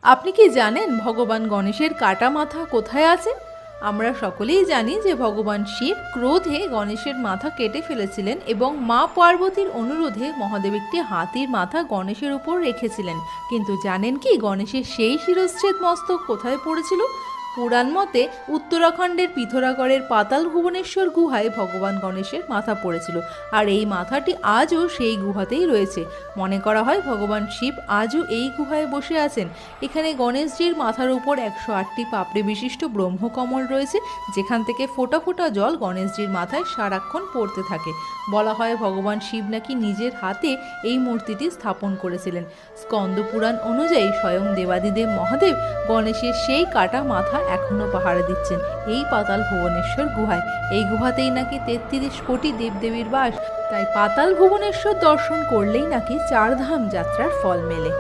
আপনি কি জানেন ভগবান গণেশের কাটা মাথা কোথায় আছে? আমরা সকলেই জানি যে ভগবান শিব ক্রোধে গণেশের মাথা কেটে ফেলেছিলেন এবং মা পার্বতীর অনুরোধে মহাদেব একটি হাতির মাথা গণেশের উপর রেখেছিলেন। কিন্তু জানেন কি গণেশের সেই শিরশ্ছেদ মস্তক কোথায় পড়েছিল? পুরাণ মতে উত্তরাখণ্ডের পিথোরাগড়ের পাতাল ভুবনেশ্বর গুহায় ভগবান গণেশের মাথা পড়েছিল, আর এই মাথাটি আজও সেই গুহাতেই রয়েছে। মনে করা হয় ভগবান শিব আজও এই গুহায় বসে আছেন। এখানে গণেশজির মাথার উপর 108টি পাপড়ি বিশিষ্ট ব্রহ্মকমল রয়েছে, যেখান থেকে ফোঁটা ফোঁটা জল গণেশজির মাথায় সারাক্ষণ পড়তে থাকে। বলা হয় ভগবান শিব নাকি নিজের হাতে এই মূর্তিটি স্থাপন করেছিলেন। স্কন্দ পুরাণ অনুযায়ী স্বয়ং দেবাদিদেব মহাদেব গণেশের সেই কাটা মাথা এখনও পাহারা দিচ্ছেন এই পাতাল ভুবনেশ্বর গুহায়। এই গুহাতেই নাকি 33 কোটি দেবদেবীর বাস, তাই পাতাল ভুবনেশ্বর দর্শন করলেই নাকি চারধাম যাত্রার ফল মেলে।